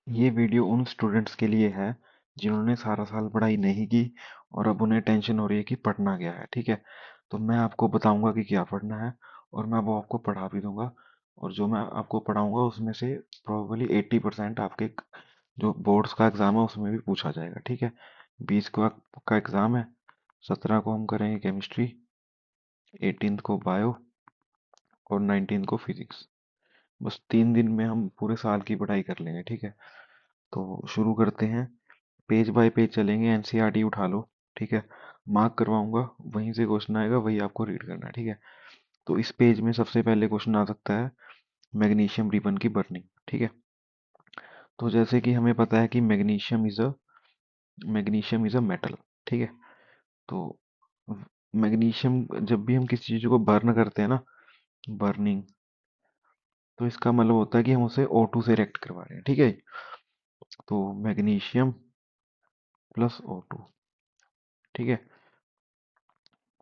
ये वीडियो उन स्टूडेंट्स के लिए है जिन्होंने सारा साल पढ़ाई नहीं की और अब उन्हें टेंशन हो रही है कि पढ़ना क्या है। ठीक है, तो मैं आपको बताऊंगा कि क्या पढ़ना है और मैं वो आपको पढ़ा भी दूंगा। और जो मैं आपको पढ़ाऊंगा उसमें से प्रोबेबली 80% आपके जो बोर्ड्स का एग्ज़ाम है उसमें भी पूछा जाएगा। ठीक है, 20 का एग्ज़ाम है, 17 को हम करेंगे केमिस्ट्री, 18 को बायो और 19 को फिजिक्स। बस 3 दिन में हम पूरे साल की पढ़ाई कर लेंगे। ठीक है, तो शुरू करते हैं। पेज बाय पेज चलेंगे, एनसीईआरटी उठा लो। ठीक है, मार्क करवाऊंगा, वहीं से क्वेश्चन आएगा, वही आपको रीड करना है। ठीक है, तो इस पेज में सबसे पहले क्वेश्चन आ सकता है मैग्नीशियम रिबन की बर्निंग। ठीक है, तो जैसे कि हमें पता है कि मैग्नीशियम इज अ मेटल। ठीक है, तो मैग्नीशियम जब भी हम किसी चीज को बर्न करते हैं ना, बर्निंग, तो इसका मतलब होता है कि हम उसे O2 से रिएक्ट करवा रहे हैं। ठीक है, तो मैग्नीशियम प्लस O2। ठीक है,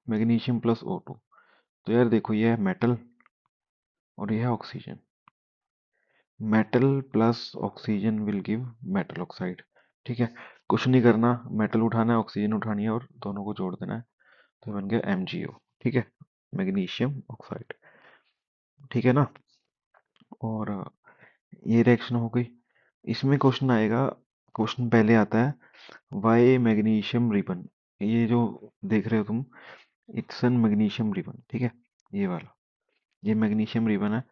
मैग्नीशियम प्लस O2। तो यार देखो, ये है मेटल और यह है oxygen. Metal plus oxygen will give metal oxide. ठीक है, कुछ नहीं करना, मेटल उठाना है, ऑक्सीजन उठानी है और दोनों को जोड़ देना है, तो बन गया MgO। ठीक है, मैग्नीशियम ऑक्साइड। ठीक है ना, और ये रिएक्शन हो गई। इसमें क्वेश्चन आएगा, क्वेश्चन पहले आता है वाई मैग्नीशियम रिबन। ये जो देख रहे हो तुम, इट्स एन मैग्नीशियम रिबन। ठीक है, ये वाला, ये मैग्नीशियम रिबन है।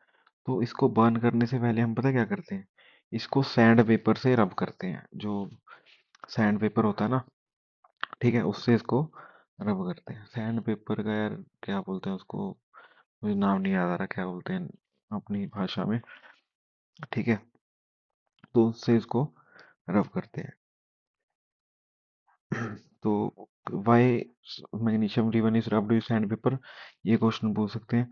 तो इसको बर्न करने से पहले हम पता क्या करते हैं, इसको सैंड पेपर से रब करते हैं। जो सैंड पेपर होता है ना, ठीक है, उससे इसको रब करते हैं। सैंड पेपर का यार क्या बोलते हैं उसको, मुझे नाम नहीं याद आ रहा क्या बोलते हैं अपनी भाषा में। ठीक है, तो उससे इसको रब करते हैं। तो why magnesium ribbon is rubbed with sand paper, ये क्वेश्चन पूछ सकते हैं।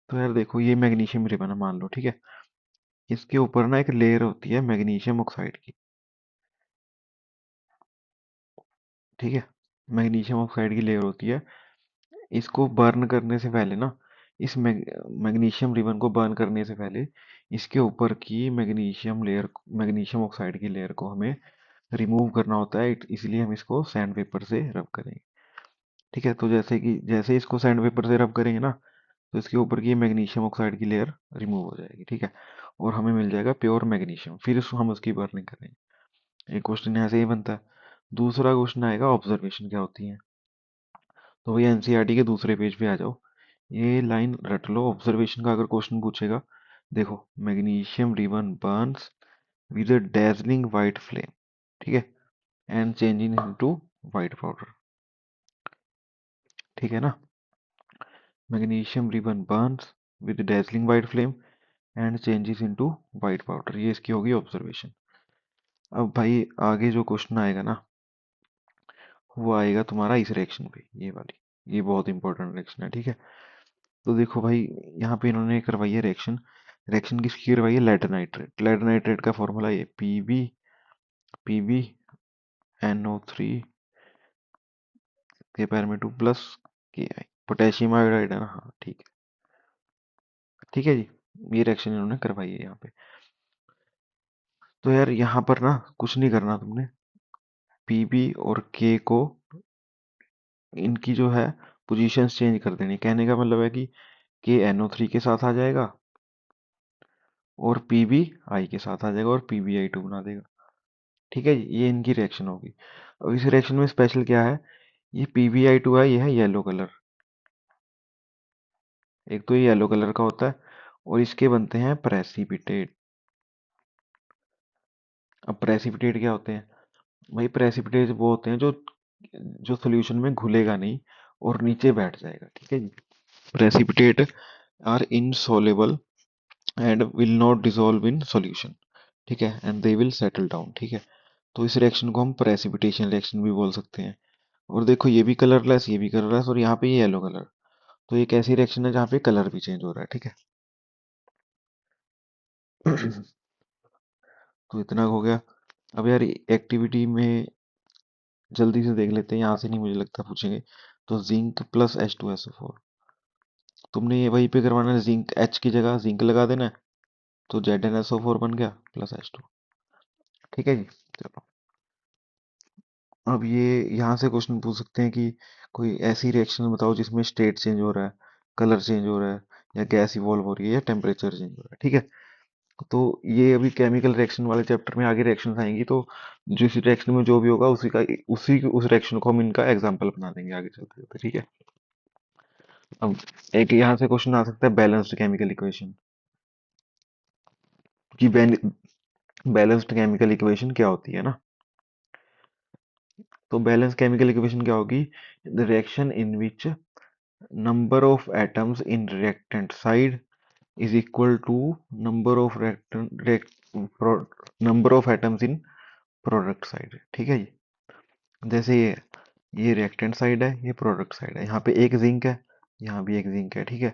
तो यार देखो, ये मैग्नीशियम रिबन है मान लो। ठीक है, इसके ऊपर ना एक लेयर होती है मैग्नीशियम ऑक्साइड की। ठीक है, मैग्नीशियम ऑक्साइड की लेयर होती है। इसको बर्न करने से पहले ना, इस मैग्नीशियम रिबन को बर्न करने से पहले इसके ऊपर की मैग्नीशियम ऑक्साइड की लेयर को हमें रिमूव करना होता है। इसलिए हम इसको सैंड पेपर से रब करेंगे। ठीक है, तो जैसे इसको सैंड पेपर से रब करेंगे ना, तो इसके ऊपर की मैग्नीशियम ऑक्साइड की लेयर रिमूव हो जाएगी। ठीक है, और हमें मिल जाएगा प्योर मैग्नीशियम। फिर हम उसकी बर्निंग करेंगे। एक क्वेश्चन यहाँ से ही बनता है। दूसरा क्वेश्चन आएगा ऑब्जर्वेशन क्या होती है। तो वही एनसीईआरटी के दूसरे पेज पे आ जाओ, ये लाइन रट लो। ऑब्जर्वेशन का अगर क्वेश्चन पूछेगा, देखो, magnesium ribbon Burns with a dazzling white flame. ठीक है, and changing into white powder. ठीक है ना, magnesium ribbon Burns with dazzling white flame and changes into white powder, ये इसकी होगी ऑब्जर्वेशन। अब भाई आगे जो क्वेश्चन आएगा ना, वो आएगा तुम्हारा इस रिएक्शन पे, ये वाली, ये बहुत इंपॉर्टेंट रिएक्शन है। ठीक है, तो देखो भाई, यहाँ पे इन्होंने करवाई है रिएक्शन। रिएक्शन किसकी करवाई है, लेड नाइट्रेट। लेड नाइट्रेट का फॉर्मूला ये PbNO3 के पैर में 2 प्लस Ki। पोटेशियम आयोडाइड है ना, हाँ ठीक है। ठीक है जी, ये रिएक्शन इन्होंने करवाई है यहाँ पे। तो यार यहाँ पर ना कुछ नहीं करना तुमने, Pb और K को, इनकी जो है पोजीशंस चेंज कर देनी। कहने का मतलब है कि KNO3 के साथ आ जाएगा और Pb I के साथ आ जाएगा और PbI2 बना देगा। ठीक है जी, ये इनकी रिएक्शन होगी। अब इस रिएक्शन में स्पेशल क्या है, ये PbI2 है, ये है येलो कलर। एक तो ये येलो कलर का होता है और इसके बनते हैं प्रेसिपिटेट। अब प्रेसिपिटेट क्या होते हैं भाई, प्रेसिपिटेट वो होते हैं जो जो सोल्यूशन में घुलेगा नहीं और नीचे बैठ जाएगा। ठीक है जी, precipitate are insoluble and will not dissolve in solution. ठीक है, and they will settle down. ठीक है, तो इस रिएक्शन को हम प्रेसिपिटेशन रिएक्शन भी बोल सकते हैं। और देखो, ये भी कलरलेस, ये भी कलरलेस, और यहाँ पे ये येलो कलर। तो एक ऐसी रिएक्शन है जहाँ पे कलर भी चेंज हो रहा है। ठीक है, तो इतना हो गया। अब यार एक्टिविटी में जल्दी से देख लेते हैं, यहाँ से नहीं मुझे लगता पूछेंगे। तो जिंक प्लस H2SO4, तुमने ये वहीं पे करवाना है, जिंक H की जगह जिंक लगा देना है, तो ZnSO4 बन गया प्लस H2। ठीक है जी। चलो, अब ये यहाँ से क्वेश्चन पूछ सकते हैं कि कोई ऐसी रिएक्शन बताओ जिसमें स्टेट चेंज हो रहा है, कलर चेंज हो रहा है, या गैस इवॉल्व हो रही है, या टेम्परेचर चेंज हो रहा है। ठीक है, तो ये अभी केमिकल रिएक्शन वाले चैप्टर में आगे रिएक्शंस आएंगी, तो जिस रिएक्शन में जो भी होगा उस रिएक्शन को हम इनका एग्जांपल बना देंगे आगे चलते चलते। ठीक है, अब एक यहाँ से क्वेश्चन आ सकता है बैलेंस्ड केमिकल इक्वेशन, कि बैलेंस्ड केमिकल इक्वेशन क्या होती है ना। तो बैलेंस केमिकल इक्वेशन क्या होगी? The reaction in which number of atoms in reactant side is equal to number of number of atoms in product side. ठीक है जी, जैसे ये रिएक्टेंट साइड है, ये प्रोडक्ट साइड है। यहाँ पे एक जिंक है, यहाँ भी एक जिंक है। ठीक है,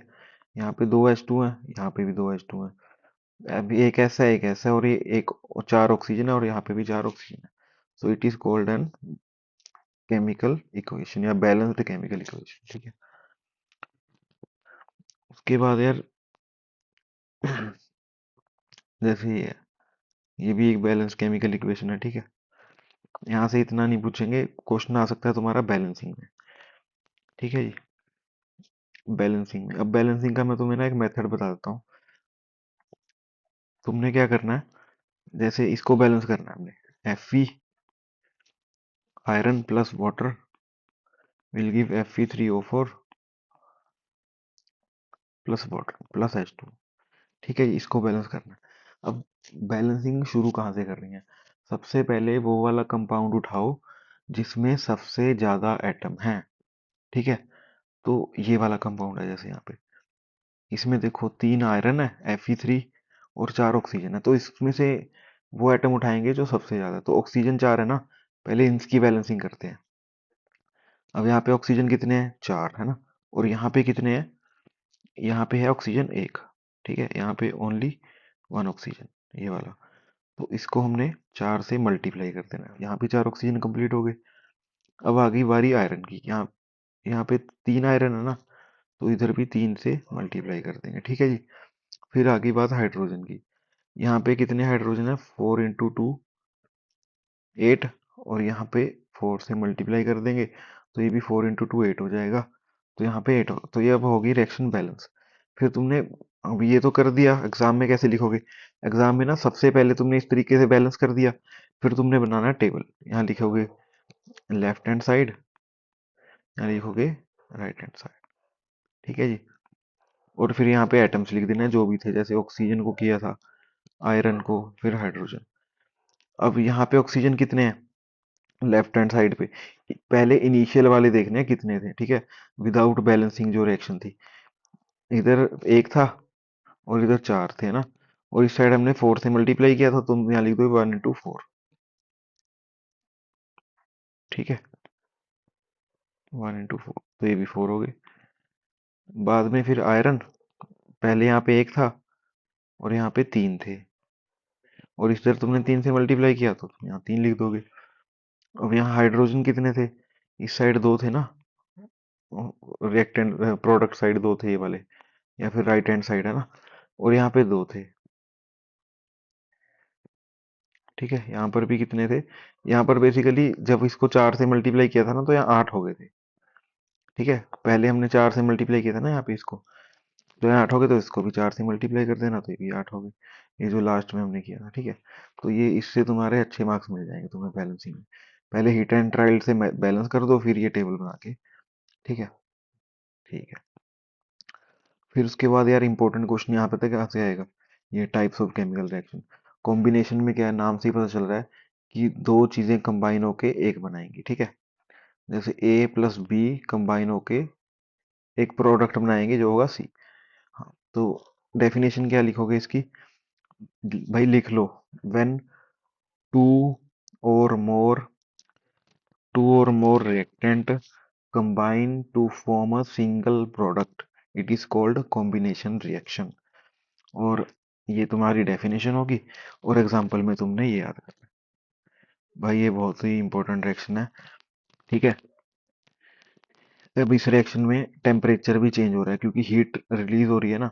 यहाँ पे दो H2 है, यहाँ पे भी दो H2 है। अभी एक ऐसा है, एक ऐसा है, और ये एक चार ऑक्सीजन है, और यहाँ पे भी चार ऑक्सीजन है। So it is called an chemical equation या बैलेंस्ड केमिकल इक्वेशन। ठीक है, उसके बाद यार जैसे ये भी एक बैलेंस केमिकल इक्वेशन है। ठीक है, यहाँ से इतना नहीं पूछेंगे, क्वेश्चन आ सकता है तुम्हारा बैलेंसिंग में। ठीक है जी, बैलेंसिंग में, अब बैलेंसिंग का मैं तुम्हें ना एक मेथड बता देता हूँ। तुमने क्या करना है, जैसे इसको बैलेंस करना है हमने, Fe iron plus water will give Fe3O4 plus water plus H2। ठीक है, इसको बैलेंस करना है। अब बैलेंसिंग शुरू कहाँ से करनी है? सबसे पहले वो वाला कंपाउंड उठाओ जिसमें सबसे ज्यादा एटम है। ठीक है, तो ये वाला कंपाउंड है, जैसे यहाँ पे इसमें देखो तीन आयरन है Fe3 और चार ऑक्सीजन है, तो इसमें से वो एटम उठाएंगे जो सबसे ज्यादा। तो ऑक्सीजन चार है ना, पहले इनकी बैलेंसिंग करते हैं। अब यहाँ पे ऑक्सीजन कितने हैं? चार है ना, और यहाँ पे कितने हैं? यहाँ पे है ऑक्सीजन एक। ठीक है, यहाँ पे ओनली वन ऑक्सीजन, ये वाला। तो इसको हमने चार से मल्टीप्लाई कर देना। यहाँ पे चार ऑक्सीजन कंप्लीट हो गए। अब आ गई बारी आयरन की। यहाँ यहाँ पे तीन आयरन है ना, तो इधर भी तीन से मल्टीप्लाई कर देंगे। ठीक है जी, फिर आ गई बात हाइड्रोजन की। यहाँ पे कितने हाइड्रोजन है? 4 × 2 8, और यहाँ पे 4 से मल्टीप्लाई कर देंगे, तो ये भी 4 × 2 8 हो जाएगा। तो यहाँ पे 8 हो, तो ये अब होगी रिएक्शन बैलेंस। फिर तुमने अब ये तो कर दिया, एग्जाम में कैसे लिखोगे? एग्जाम में ना सबसे पहले तुमने इस तरीके से बैलेंस कर दिया, फिर तुमने बनाना टेबल। यहाँ लिखोगे लेफ्ट हैंड साइड, यहाँ लिखोगे राइट हैंड साइड। ठीक है जी, और फिर यहाँ पे एटम्स लिख देना जो भी थे, जैसे ऑक्सीजन को किया था, आयरन को, फिर हाइड्रोजन। अब यहाँ पे ऑक्सीजन कितने हैं लेफ्ट हैंड साइड पे? पहले इनिशियल वाले देखने हैं कितने थे। ठीक है, विदाउट बैलेंसिंग जो रिएक्शन थी, इधर एक था और इधर चार थे ना, और इस साइड हमने 4 से मल्टीप्लाई किया था, तुम यहाँ लिख दो 1 × 4। ठीक है, 1 × 4, तो ये भी 4 हो गए। बाद में फिर आयरन, पहले यहाँ पे एक था और यहाँ पे तीन थे, और इस तरह तुमने 3 से मल्टीप्लाई किया तो तुम यहाँ 3 लिख दोगे। अब यहाँ हाइड्रोजन कितने थे? इस साइड दो थे ना, रिएक्टेंट प्रोडक्ट साइड दो थे ये वाले, या फिर राइट हैंड साइड है ना, और यहाँ पे दो थे। ठीक है, यहाँ पर भी कितने थे? यहाँ पर बेसिकली जब इसको चार से मल्टीप्लाई किया था ना, तो यहाँ 8 हो गए थे। ठीक है, पहले हमने चार से मल्टीप्लाई किया था ना यहाँ पे इसको, तो यहाँ 8 हो गए, तो इसको भी चार से मल्टीप्लाई कर देना, तो ये भी 8 हो गए, ये जो लास्ट में हमने किया था। ठीक है, तो ये इससे तुम्हारे अच्छे मार्क्स मिल जाएंगे तुम्हें बैलेंसिंग में। पहले हिट एंड ट्रायल से बैलेंस कर दो, फिर ये टेबल बना के। ठीक है, ठीक है। फिर उसके बाद यार इंपॉर्टेंट क्वेश्चन यहाँ पे तक कहाँ से आएगा? ये types of chemical reaction. Combination में क्या है, नाम से ही पता चल रहा है कि दो चीजें कंबाइन होके एक बनाएंगी। ठीक है, जैसे ए प्लस बी कंबाइन होके एक प्रोडक्ट बनाएंगे जो होगा सी। हाँ, तो डेफिनेशन क्या लिखोगे इसकी? भाई लिख लो, when to or more to or more reactant combine to form a single product, it is called combination reaction। और ये तुम्हारी डेफिनेशन होगी, और एग्जांपल में तुमने ये याद करना है। भाई ये बहुत ही इंपॉर्टेंट रिएक्शन है। ठीक है, अब इस रिएक्शन में टेम्परेचर भी चेंज हो रहा है, क्योंकि हीट रिलीज हो रही है ना।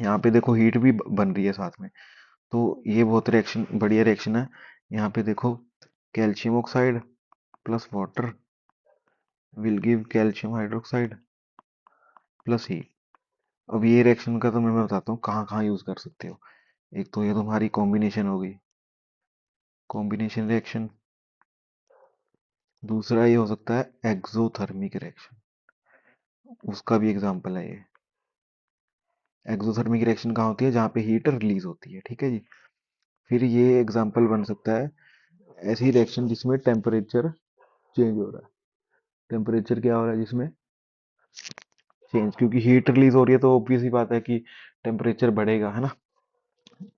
यहाँ पे देखो हीट भी बन रही है साथ में। तो ये बहुत रिएक्शन बढ़िया रिएक्शन है। यहाँ पे देखो, calcium oxide plus water will give calcium hydroxide plus heat. अब ये रिएक्शन का तो मैं बताता हूँ कहाँ कहाँ यूज कर सकते हो। एक तो ये तुम्हारी कॉम्बिनेशन हो गई, कॉम्बिनेशन रिएक्शन। दूसरा ये हो सकता है एक्सोथर्मिक रिएक्शन, उसका भी एग्जांपल है ये। एक्सोथर्मिक रिएक्शन कहाँ होती है, जहाँ पे हीट रिलीज होती है, ठीक है जी। फिर ये एग्जांपल बन सकता है ऐसी रिएक्शन जिसमें टेम्परेचर चेंज हो रहा है। टेम्परेचर क्या हो रहा है जिसमें चेंज, क्योंकि हीट रिलीज हो रही है तो ऑब्वियस ही बात है कि टेम्परेचर बढ़ेगा, है ना।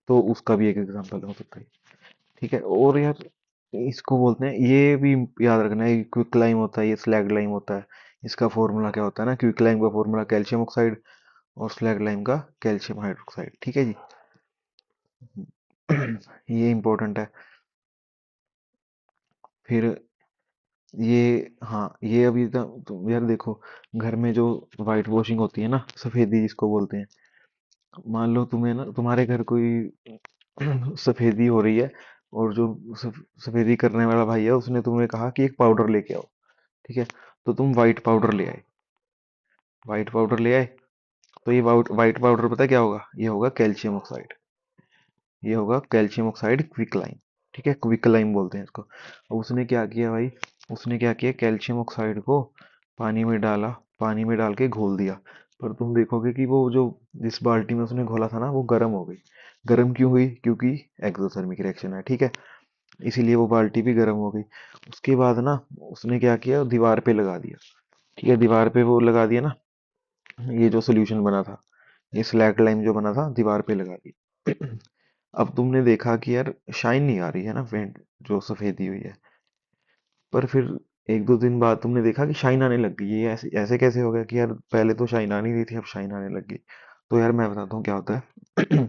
तो उसका भी एक एग्जांपल हो सकता है, ठीक है। और यार इसको बोलते हैं, ये भी याद रखना है, क्विक लाइम होता है, ये स्लैग लाइम होता है। इसका फॉर्मूला क्या होता है ना, क्विक लाइम का फॉर्मूला कैल्शियम ऑक्साइड और स्लैग लाइम का कैल्शियम हाइड्रोक्साइड, ठीक है जी। ये इंपॉर्टेंट है। फिर ये, हाँ ये अभी तो यार देखो, घर में जो वाइट वॉशिंग होती है ना, सफेदी जिसको बोलते हैं, मान लो तुम्हें ना, तुम्हारे घर कोई सफेदी हो रही है, और जो सफेदी करने वाला भाई है उसने तुम्हें कहा कि एक पाउडर लेके आओ, ठीक है। तो तुम वाइट पाउडर ले आए, वाइट पाउडर ले आए। तो ये वाइट पाउडर पता है क्या होगा, ये होगा कैल्शियम ऑक्साइड, ये होगा कैल्शियम ऑक्साइड क्विक लाइम, ठीक है, क्विक लाइम बोलते हैं इसको। अब उसने क्या किया भाई, उसने क्या किया, कैल्शियम ऑक्साइड को पानी में डाला, पानी में डाल के घोल दिया। पर तुम देखोगे कि वो जो जिस बाल्टी में उसने घोला था ना, वो गर्म हो गई। गर्म क्यों हुई, क्योंकि एक्सोथर्मिक रिएक्शन है, ठीक है। इसीलिए वो बाल्टी भी गर्म हो गई। उसके बाद ना उसने क्या किया, दीवार पे लगा दिया, ठीक है, दीवार पे वो लगा दिया ना, ये जो सोल्यूशन बना था, ये स्लैक लाइम जो बना था, दीवार पे लगा दी। अब तुमने देखा कि यार शाइन नहीं आ रही है ना, पेंट जो सफेदी हुई है। पर फिर एक दो दिन बाद तुमने देखा कि शाइन आने लग गई। ये ऐसे ऐसे कैसे हो गया कि यार पहले तो शाइन आ नहीं रही थी, अब शाइन आने लग गई। तो यार मैं बताता हूँ क्या होता है।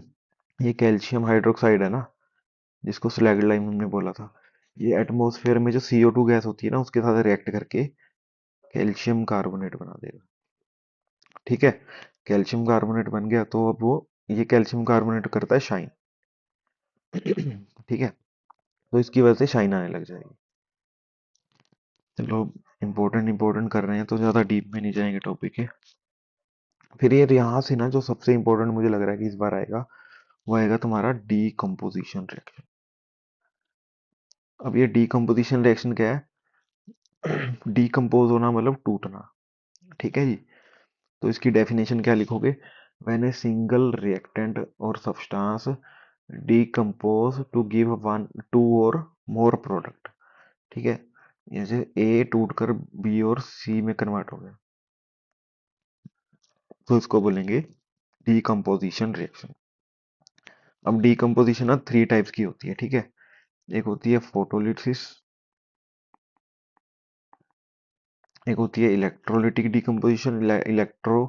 ये कैल्शियम हाइड्रोक्साइड है ना, जिसको स्लैग लाइम हमने बोला था, ये एटमॉस्फेयर में जो CO2 गैस होती है ना, उसके साथ रिएक्ट करके कैल्शियम कार्बोनेट बना देगा, ठीक है। कैल्शियम कार्बोनेट बन गया, तो अब वो, ये कैल्शियम कार्बोनेट करता है शाइन, ठीक है। तो इसकी वजह से शाइन आने लग जाएगी। चलो, इम्पोर्टेंट इम्पोर्टेंट कर रहे हैं तो ज़्यादा डीप में नहीं जाएंगे टॉपिक के। फिर ये यहाँ से ना जो सबसे इम्पोर्टेंट मुझे लग रहा है कि इस बार आएगा, वो आएगा तुम्हारा डीकम्पोजिशन रिएक्शन। अब ये डीकम्पोजिशन रिएक्शन क्या है? डीकम्पोज होना मतलब टूटना, ठीक है जी। तो इसकी डेफिनेशन क्या लिखोगे, when a single reactant or substance decompose to give one two or more product, ठीक है। जैसे ए टूट कर बी और सी में कन्वर्ट हो गया, तो इसको बोलेंगे डीकम्पोजिशन रिएक्शन। अब डीकम्पोजिशन ना 3 टाइप्स की होती है, ठीक है। एक होती है फोटोलिसिस, एक होती है इलेक्ट्रोलिटिक डीकम्पोजिशन, इलेक्ट्रोलिसिस,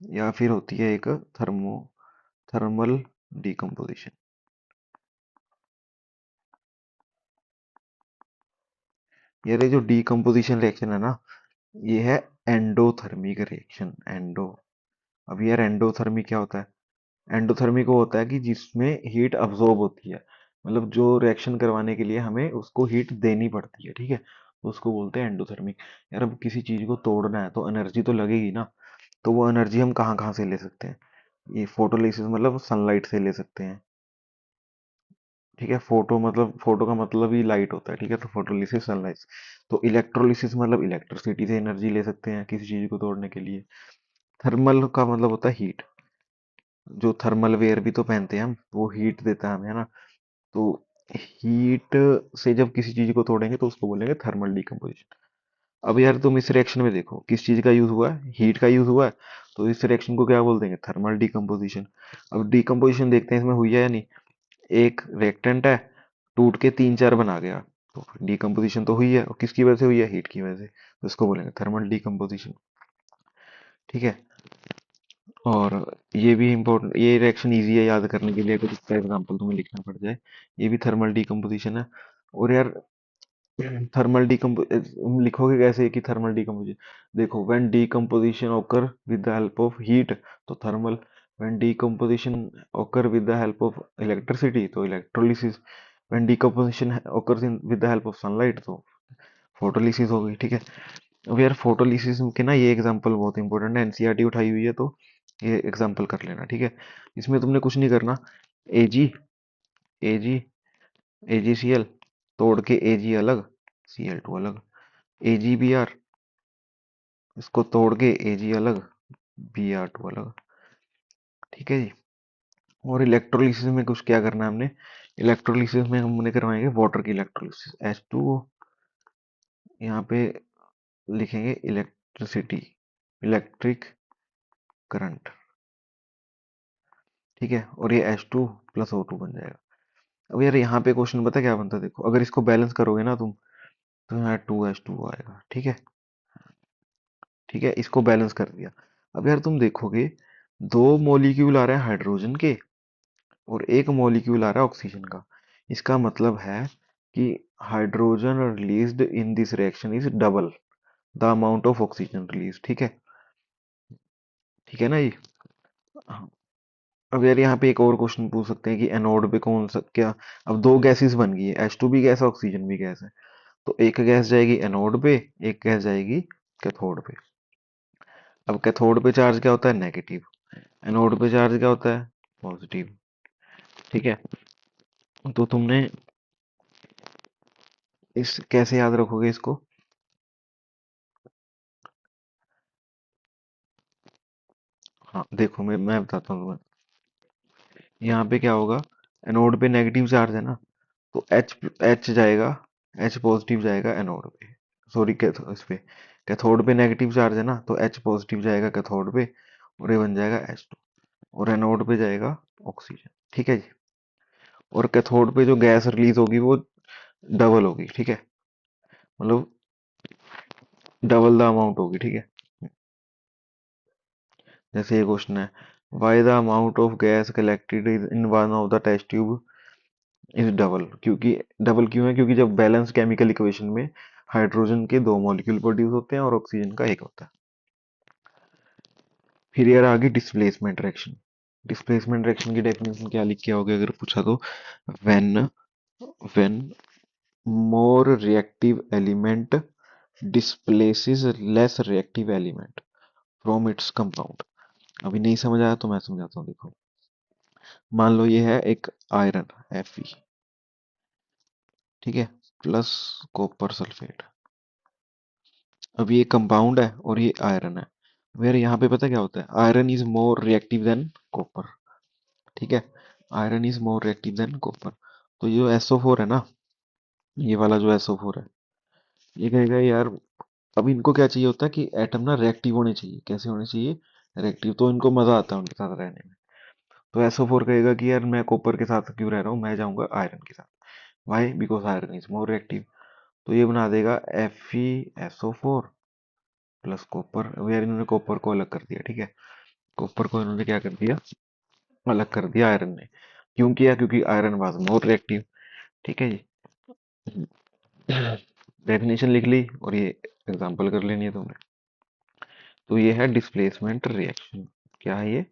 या फिर होती है एक थर्मल डीकम्पोजिशन। यार ये जो डीकम्पोजिशन रिएक्शन है ना, ये है एंडोथर्मिक रिएक्शन, एंडो। अब यार एंडोथर्मिक क्या होता है, एंडोथर्मिक वो होता है कि जिसमें हीट अब्जॉर्ब होती है, मतलब जो रिएक्शन करवाने के लिए हमें उसको हीट देनी पड़ती है, ठीक है, तो उसको बोलते हैं एंडोथर्मिक। यार अब किसी चीज को तोड़ना है तो एनर्जी तो लगेगी ना, तो वो एनर्जी हम कहाँ कहाँ से ले सकते हैं, ये फोटोलिसिस मतलब सनलाइट से ले सकते हैं, ठीक है। फोटो का मतलब ही लाइट होता है, ठीक है, तो फोटोलिसिस सनलाइट। तो इलेक्ट्रोलिसिस मतलब इलेक्ट्रिसिटी से एनर्जी ले सकते हैं किसी चीज को तोड़ने के लिए। थर्मल का मतलब होता है हीट, जो थर्मल वेयर भी तो पहनते हैं हम, वो हीट देता है हमें, है ना। तो हीट से जब किसी चीज को तोड़ेंगे तो उसको बोलेंगे थर्मल डिकम्पोजिशन। अब यार तुम इस रिएक्शन में देखो किस चीज का यूज हुआ है, हीट का यूज हुआ है, तो इस रिएक्शन को क्या बोल देंगे, थर्मल डिकम्पोजिशन। अब डिकम्पोजिशन देखते हैं इसमें हुई है या नहीं। एक रिएक्टेंट है, टूट के तीन चार बना गया, तो डिकम्पोजिशन तो हुई है, और किसकी वजह से हुई है, हीट की वजह से, तो इसको बोलेंगे थर्मल डिकम्पोजिशन, ठीक है। और ये भी इम्पोर्टेंट, ये रिएक्शन इजी है याद करने के लिए, अगर इसका एग्जांपल तुम्हें लिखना पड़ जाए, ये भी थर्मल डिकम्पोजिशन है। और यार थर्मल डिकम्पो लिखोगे कैसे कि थर्मल डिकम्पोजिशन, देखो व्हेन डिकम्पोजिशन ओकर with the help of heat, तो thermal, when decomposition occur with the help of electricity तो electrolysis, when decomposition occurs with the help of sunlight तो फोटोलिसिस हो गई। ठीक है, अब यार फोटोलिसिस के ना ये एग्जांपल बहुत इंपॉर्टेंट है, एनसीईआरटी उठाई हुई है तो ये एग्जांपल कर लेना। ठीक है, इसमें तुमने कुछ नहीं करना, एजी एजी एजीसीएल तोड़ के एजी अलग, सीएल टू अलग, एजीबीआर इसको तोड़ के एजी अलग, बीआर टू अलग। ठीक है जी, और इलेक्ट्रोलिसिस में कुछ क्या करना है हमने, इलेक्ट्रोलिसिस में हमने करवाएंगे वाटर की इलेक्ट्रोलिसिस, H2O यहाँ पे लिखेंगे इलेक्ट्रिसिटी, इलेक्ट्रिक करंट। ठीक है, और ये H2 + O2 बन जाएगा। अब यार यहाँ पे क्वेश्चन पता क्या बनता है, देखो अगर इसको बैलेंस करोगे ना तुम तो यहाँ 2H2O आएगा। ठीक है, ठीक है, इसको बैलेंस कर दिया। अब यार तुम देखोगे दो मॉलिक्यूल आ रहे हैं हाइड्रोजन के और एक मॉलिक्यूल आ रहा है ऑक्सीजन का। इसका मतलब है कि hydrogen released in this reaction is double the amount of oxygen release. ठीक है, ठीक है ना ये। हाँ, अब यार यहाँ पे एक और क्वेश्चन पूछ सकते हैं कि एनोड पे कौन सा क्या, अब दो गैसेस बन गई है, H2 भी गैस है ऑक्सीजन भी गैस है, तो एक गैस जाएगी एनोड पे, एक गैस जाएगी कैथोड पे। अब कैथोड पे चार्ज क्या होता है, नेगेटिव, एनोड पे चार्ज क्या होता है, पॉजिटिव। ठीक है, तो तुमने इस कैसे याद रखोगे इसको, हाँ देखो मैं बताता हूँ तुम्हें। यहाँ पे क्या होगा, एनोड पे नेगेटिव चार्ज है ना, तो एच एच जाएगा, एच पॉजिटिव जाएगा एनोड पे, सॉरी इस पे कैथोड पे नेगेटिव चार्ज है ना, तो एच पॉजिटिव जाएगा कैथोड पे और ये बन जाएगा H2, और एनोड पे जाएगा ऑक्सीजन। ठीक है जी, और कैथोड पे जो गैस रिलीज होगी वो डबल होगी। ठीक है, मतलब डबल द अमाउंट होगी। ठीक है, जैसे ये क्वेश्चन है, why the amount of gas collected in one of the test tube is double, क्योंकि डबल क्यों है, क्योंकि जब बैलेंस केमिकल इक्वेशन में हाइड्रोजन के दो मॉलिक्यूल प्रोड्यूस होते हैं और ऑक्सीजन का एक होता है। फिर यार आगे डिस्प्लेसमेंट रिएक्शन, डिस्प्लेसमेंट रिएक्शन की डेफिनेशन क्या लिख के आओगे अगर पूछा तो, when when more reactive element displaces less reactive element from its compound. अभी नहीं समझ आया तो मैं समझाता हूँ, देखो मान लो ये है एक आयरन Fe, ठीक है, प्लस कॉपर सल्फेट। अब ये कंपाउंड है और ये आयरन है, वेर यहाँ पे पता क्या होता है, iron is more reactive than copper. ठीक है, iron is more reactive than copper. तो ये जो SO4 है ना, ये वाला जो SO4 है, ये कहेगा यार, अब इनको क्या चाहिए होता है कि एटम ना रिएक्टिव होने चाहिए, कैसे होने चाहिए, रिएक्टिव, तो इनको मजा आता है उनके साथ रहने में। तो SO4 कहेगा कि यार मैं कॉपर के साथ क्यों रह रहा हूँ, मैं जाऊंगा आयरन के साथ। Why, because iron is more reactive. तो ये बना देगा FeSO4 प्लस कॉपर। अब यार इन्होंने कॉपर को अलग कर दिया। ठीक है, कॉपर को इन्होंने क्या कर दिया, अलग कर दिया आयरन ने। क्यों किया, क्योंकि आयरन वाज मोर रिएक्टिव। ठीक है जी, डेफिनेशन लिख ली और ये एग्जांपल कर लेनी है तुमने। तो ये है डिस्प्लेसमेंट रिएक्शन। क्या है ये,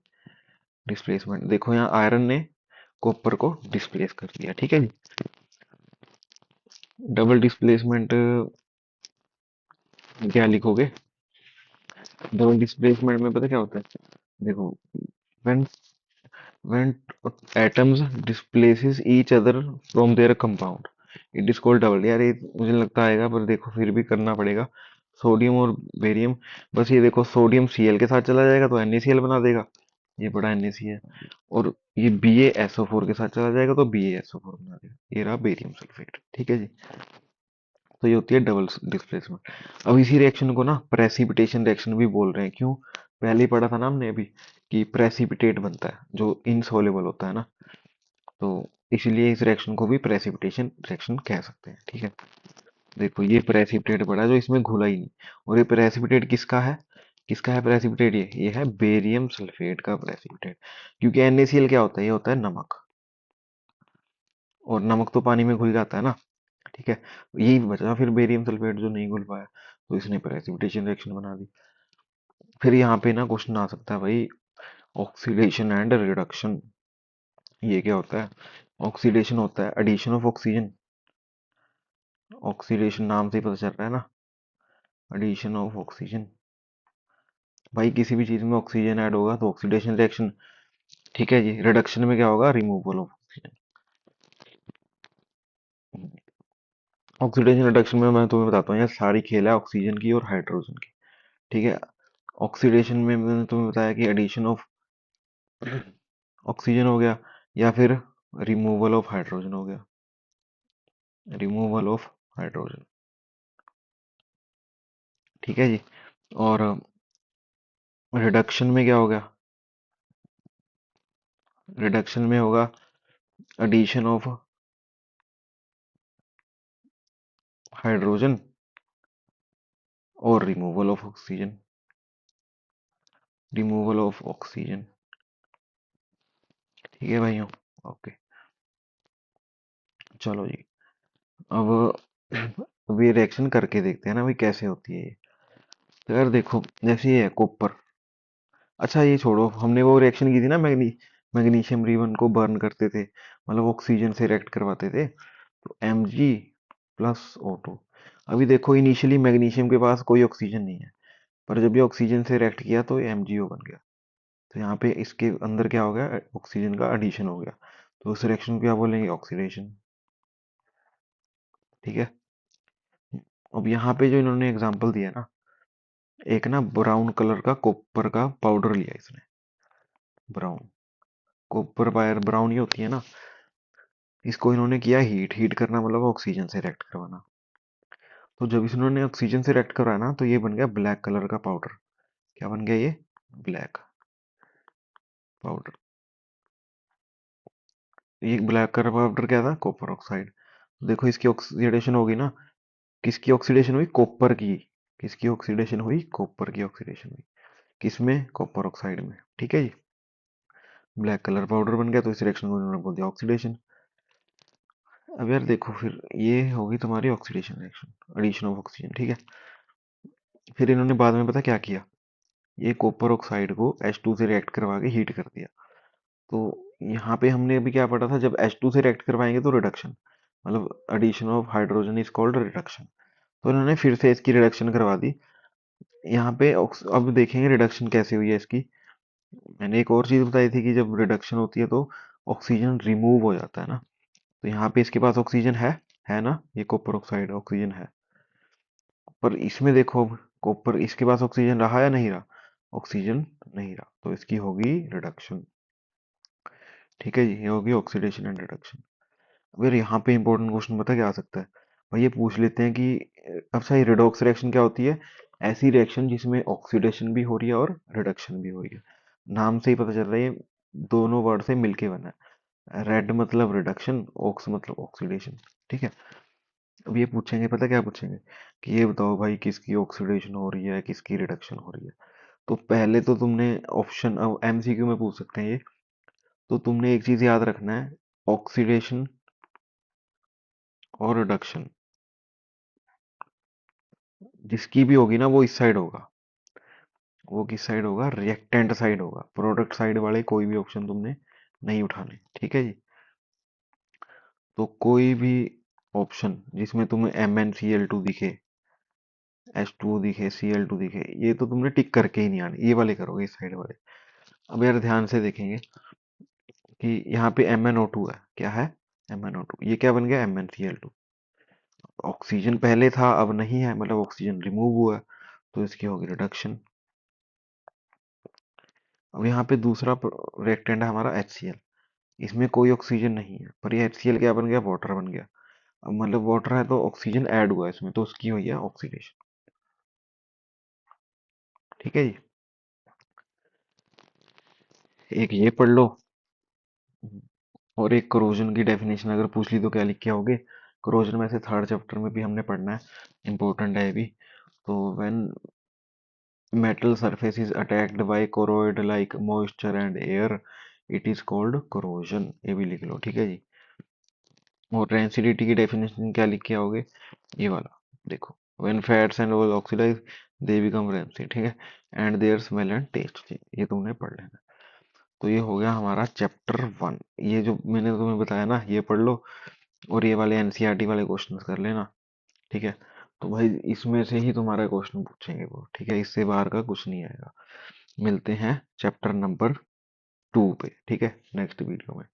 डिस्प्लेसमेंट। देखो यहाँ आयरन ने कॉपर को डिस्प्लेस कर दिया। ठीक है जी, डबल डिस्प्लेसमेंट क्या लिखोगे, डबल डिस्प्लेसमेंट में पता क्या होता है, देखो when when atoms displaces each other from their compound it is called double। यार ये मुझे लगता आएगा पर देखो फिर भी करना पड़ेगा। सोडियम और बेरियम, बस ये देखो सोडियम Cl के साथ चला जाएगा तो NaCl बना देगा, ये बड़ा NaCl, और ये BaSO4 के साथ चला जाएगा तो BaSO4 बना देगा, ये रहा बेरियम सल्फेट। ठीक है जी, तो ये होती है डबल डिस्प्लेसमेंट। अब इसी रिएक्शन को ना प्रेसिपिटेशन रिएक्शन भी बोल रहे हैं। क्यों, पहले ही पढ़ा था ना हमने अभी कि प्रेसिपिटेट बनता है जो इनसॉल्युबल होता है ना, तो इसीलिए इस रिएक्शन को भी प्रेसिपिटेशन रिएक्शन कह सकते हैं। ठीक है, देखो ये प्रेसिपिटेट पड़ा जो इसमें घुला ही नहीं, और ये प्रेसिपिटेट किसका है, किसका है प्रेसिपिटेट, ये है बेरियम सल्फेट का प्रेसिपिटेट। क्योंकि NaCl क्या होता है, ये होता है नमक, और नमक तो पानी में घुल जाता है ना। ठीक है, यही बचा फिर बेरियम सल्फेट जो नहीं घुल पाया, तो इसने प्रेसिपिटेशन रिएक्शन बना दी। फिर यहाँ पे ना क्वेश्चन आ सकता है भाई, ऑक्सीडेशन एंड रिडक्शन, ये क्या होता है? ऑक्सीडेशन होता है एडिशन ऑफ ऑक्सीजन, ऑक्सीडेशन नाम से ही पता चल रहा है ना, एडिशन ऑफ ऑक्सीजन। भाई किसी भी चीज में ऑक्सीजन ऐड होगा तो ऑक्सीडेशन रिएक्शन। ठीक है जी, रिडक्शन में क्या होगा? Removal of oxygen. Oxidation reduction में मैं तुम्हें बताता हूँ, यार सारी खेल है ऑक्सीजन की और हाइड्रोजन की। ठीक है, ऑक्सीडेशन में मैंने तुम्हें बताया कि एडिशन ऑफ ऑक्सीजन हो गया, या फिर रिमूवल ऑफ हाइड्रोजन हो गया, रिमूवल ऑफ हाइड्रोजन। ठीक है जी। और रिडक्शन में क्या हो गया? रिडक्शन में होगा एडिशन ऑफ हाइड्रोजन और removal of oxygen, removal of oxygen. ठीक है भाइयों, ओके। चलो जी, अब अब ये रिएक्शन करके देखते हैं ना भाई कैसे होती है ये। तो यार देखो, जैसे ये है कॉपर। अच्छा ये छोड़ो, हमने वो रिएक्शन की थी ना, मैग्नीशियम रिबन को बर्न करते थे, मतलब ऑक्सीजन से रिएक्ट करवाते थे, तो Mg+O2। अभी देखो इनिशियली मैग्नीशियम के पास कोई ऑक्सीजन नहीं है, पर जब ये ऑक्सीजन से रिएक्ट किया तो ये MgO बन गया। तो यहाँ पे इसके अंदर क्या हो गया? ऑक्सीजन का एडिशन हो गया। तो उस रिएक्शन को क्या बोलेंगे? ऑक्सीडेशन। ठीक है। अब यहाँ पे जो इन्होंने एग्जांपल दिया ना, एक ना ब्राउन कलर का कॉपर का पाउडर लिया इसने, ब्राउन, कॉपर वायर ब्राउन ही होती है ना, इसको इन्होंने किया हीट। हीट करना मतलब ऑक्सीजन से रिएक्ट करवाना। तो जब इन्होंने ऑक्सीजन से रिएक्ट करवाया ना, तो ये बन गया ब्लैक कलर का पाउडर। क्या बन गया ये? Black powder. ये ब्लैक कलर पाउडर क्या था? Copper oxide. देखो इसकी ऑक्सीडेशन होगी ना, किसकी ऑक्सीडेशन हुई? कॉपर की। किसकी ऑक्सीडेशन हुई? कॉपर की ऑक्सीडेशन हुई। किसमें? कॉपर ऑक्साइड में। ठीक है जी, ब्लैक कलर पाउडर बन गया, तो इस रिएक्शन को उन्होंने बोल दिया ऑक्सीडेशन। अब यार देखो, फिर ये होगी तुम्हारी oxidation reaction, addition of oxygen. ठीक है, फिर इन्होंने बाद में पता क्या किया, ये कॉपर ऑक्साइड को H2 से रिएक्ट करवा के हीट कर दिया। तो यहाँ पे हमने अभी क्या पढ़ा था, जब H2 से रिएक्ट करवाएंगे तो रिडक्शन, मतलब addition of hydrogen is called reduction. तो इन्होंने फिर से इसकी रिडक्शन करवा दी। यहाँ पे अब देखेंगे रिडक्शन कैसे हुई है इसकी। मैंने एक और चीज बताई थी कि जब रिडक्शन होती है तो ऑक्सीजन रिमूव हो जाता है ना। तो यहाँ पे इसके पास ऑक्सीजन है ना, ये कॉपर ऑक्साइड ऑक्सीजन है। पर इसमें देखो, अब कॉपर, इसके पास ऑक्सीजन रहा या नहीं रहा? ऑक्सीजन नहीं रहा, तो इसकी होगी रिडक्शन। ठीक है जी, ये होगी ऑक्सीडेशन एंड रिडक्शन। अगर यहाँ पे इंपॉर्टेंट क्वेश्चन पता क्या आ सकता है भाई, ये पूछ लेते हैं कि अच्छा ये रेडॉक्स रिएक्शन क्या होती है? ऐसी रिएक्शन जिसमें ऑक्सीडेशन भी हो रही है और रिडक्शन भी हो रही है। नाम से ही पता चल रहा है ये दोनों वर्ड से मिलके बना है। रेड मतलब रिडक्शन, ऑक्स मतलब ऑक्सीडेशन। ठीक है। अब ये पूछेंगे, पता क्या पूछेंगे, कि ये बताओ भाई किसकी ऑक्सीडेशन हो रही है, किसकी रिडक्शन हो रही है। तो पहले तो तुमने ऑप्शन, अब MCQ में पूछ सकते हैं ये, तो तुमने एक चीज याद रखना है, ऑक्सीडेशन और रिडक्शन जिसकी भी होगी ना, वो इस साइड होगा। वो किस साइड होगा? रिएक्टेंट साइड होगा। प्रोडक्ट साइड वाले कोई भी ऑप्शन तुमने नहीं उठाने। ठीक है जी। तो कोई भी ऑप्शन जिसमें तुम्हें MnCl2 दिखे, H2O दिखे, Cl2 दिखे, ये तो तुमने टिक करके ही नहीं आने, ये वाले करोगे, इस साइड वाले। अब यार ध्यान से देखेंगे कि यहाँ पे MnO2 है, क्या है? MnO2, ये क्या बन गया? MnCl2। ऑक्सीजन पहले था अब नहीं है, मतलब ऑक्सीजन रिमूव हुआ है, तो इसकी होगी रिडक्शन। अब यहाँ पे दूसरा रिएक्टेंट है हमारा HCl, इसमें कोई ऑक्सीजन नहीं है, पर ये HCl क्या बन गया? वाटर बन गया। अब मतलब वाटर है तो ऑक्सीजन ऐड हुआ है इसमें, तो उसकी हुई है ऑक्सीडेशन। ठीक है जी, एक ये पढ़ लो, और एक करोजन की डेफिनेशन अगर पूछ ली तो क्या लिख के आओगे? करोजन में से थर्ड चैप्टर में भी हमने पढ़ना है, इंपॉर्टेंट है ये भी। तो when metal surface is attacked by corroid like moisture and air, it is called corrosion। ये भी लिख लो। ठीक है जी। और रेंसिडिटी की डेफिनेशन क्या लिख के आओगे? ये वाला देखो, when fats and oil oxidize they become rancid। ठीक है, and their smell and taste change। ये तुमने पढ़ लेना। तो ये हो गया हमारा चैप्टर 1। ये जो मैंने तुम्हें बताया ना, ये पढ़ लो और ये वाले एनसीईआरटी वाले क्वेश्चन कर लेना। ठीक है, तो भाई इसमें से ही तुम्हारा क्वेश्चन पूछेंगे वो। ठीक है, इससे बाहर का कुछ नहीं आएगा। मिलते हैं चैप्टर नंबर 2 पे, ठीक है, नेक्स्ट वीडियो में।